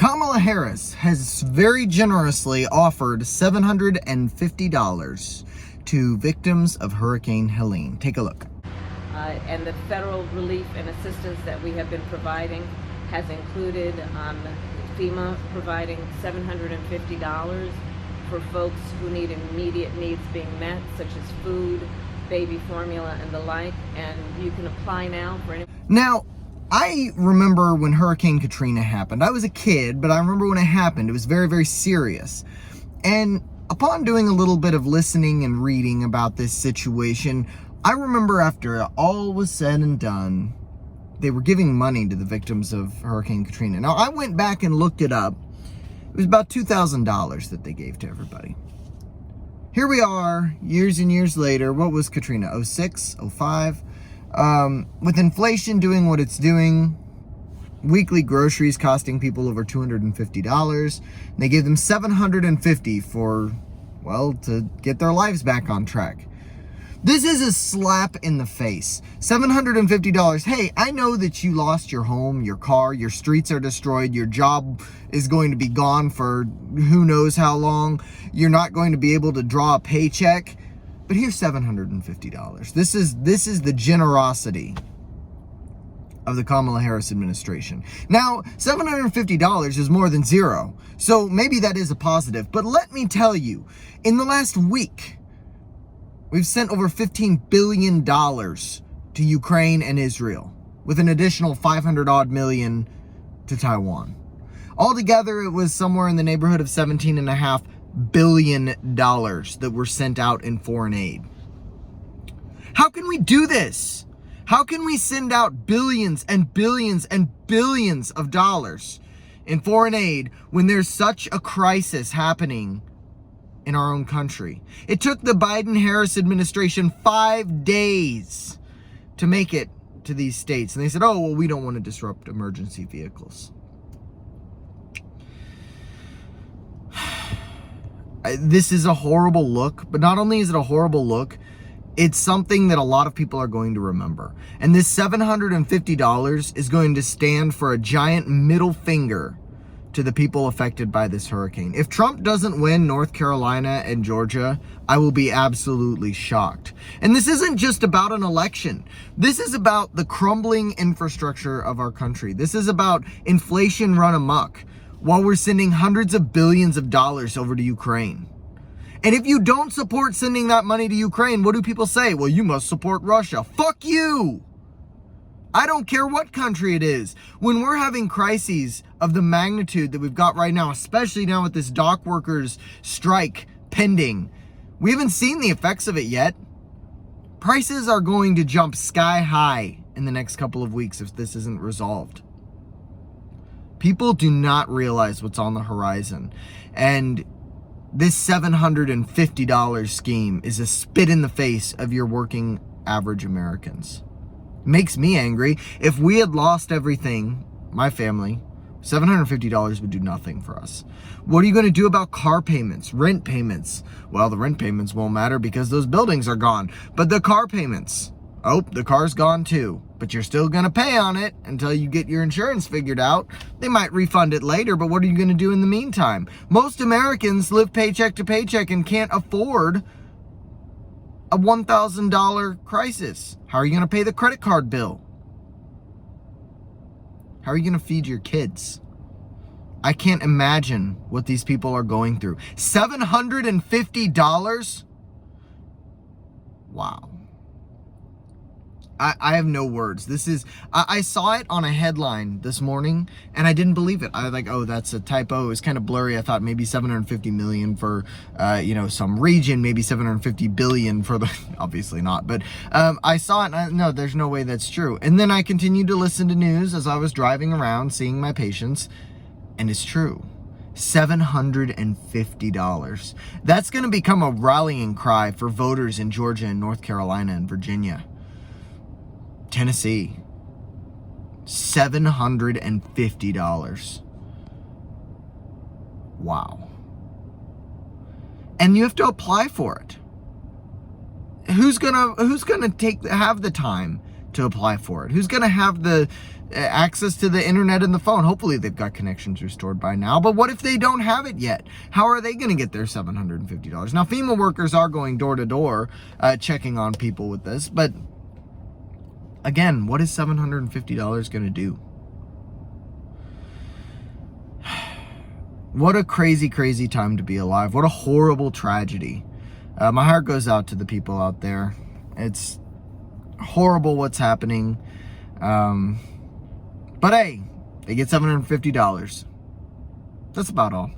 Kamala Harris has very generously offered $750 to victims of Hurricane Helene. Take a look. And the federal relief and assistance that we have been providing has included FEMA providing $750 for folks who need immediate needs being met, such as food, baby formula, and the like. And you can apply now for any. Now, I remember when Hurricane Katrina happened. I was a kid, but I remember when it happened. It was very, very serious. And upon doing a little bit of listening and reading about this situation, I remember after all was said and done, they were giving money to the victims of Hurricane Katrina. Now, I went back and looked it up. It was about $2,000 that they gave to everybody. Here we are, years and years later. What was Katrina? 06, 05? With inflation doing what it's doing, weekly groceries costing people over $250. They gave them $750 for, well, to get their lives back on track. This is a slap in the face. $750. Hey, I know that you lost your home, your car, your streets are destroyed, your job is going to be gone for who knows how long. You're not going to be able to draw a paycheck. But here's $750. This is the generosity of the Kamala Harris administration. Now, $750 is more than zero. So maybe that is a positive. But let me tell you, in the last week, we've sent over $15 billion to Ukraine and Israel, with an additional $500 million to Taiwan. Altogether, it was somewhere in the neighborhood of $17.5 billion that were sent out in foreign aid. How can we do this? How can we send out billions and billions and billions of dollars in foreign aid when there's such a crisis happening in our own country? It took the Biden-Harris administration 5 days to make it to these states. And they said, oh, well, we don't want to disrupt emergency vehicles. This is a horrible look, but not only is it a horrible look, it's something that a lot of people are going to remember. And this $750 is going to stand for a giant middle finger to the people affected by this hurricane. If Trump doesn't win North Carolina and Georgia, I will be absolutely shocked. And this isn't just about an election. This is about the crumbling infrastructure of our country. This is about inflation run amok while we're sending hundreds of billions of dollars over to Ukraine. And if you don't support sending that money to Ukraine, what do people say? Well, you must support Russia. Fuck you! I don't care what country it is. When we're having crises of the magnitude that we've got right now, especially now with this dock workers strike pending, we haven't seen the effects of it yet. Prices are going to jump sky high in the next couple of weeks if this isn't resolved. People do not realize what's on the horizon. And this $750 scheme is a spit in the face of your working average Americans. It makes me angry. If we had lost everything, my family, $750 would do nothing for us. What are you going to do about car payments, rent payments? Well, the rent payments won't matter because those buildings are gone. But the car payments, oh, the car's gone too. But you're still going to pay on it until you get your insurance figured out. They might refund it later, but what are you going to do in the meantime? Most Americans live paycheck to paycheck and can't afford a $1,000 crisis. How are you going to pay the credit card bill? How are you going to feed your kids? I can't imagine what these people are going through. $750? Wow. I have no words. This is, I saw it on a headline this morning and I didn't believe it. I was like, oh, that's a typo. It was kind of blurry. I thought maybe 750 million for, some region, maybe 750 billion for the, obviously not. But I saw it and no, there's no way that's true. And then I continued to listen to news as I was driving around, seeing my patients, and it's true. $750. That's going to become a rallying cry for voters in Georgia and North Carolina and Virginia. Tennessee, $750. Wow. And you have to apply for it. Who's gonna have the time to apply for it? Who's going to have the access to the internet and the phone? Hopefully they've got connections restored by now. But what if they don't have it yet? How are they going to get their $750? Now, FEMA workers are going door to door checking on people with this. But again, what is $750 going to do? What a crazy, crazy time to be alive. What a horrible tragedy. My heart goes out to the people out there. It's horrible what's happening. But hey, they get $750. That's about all.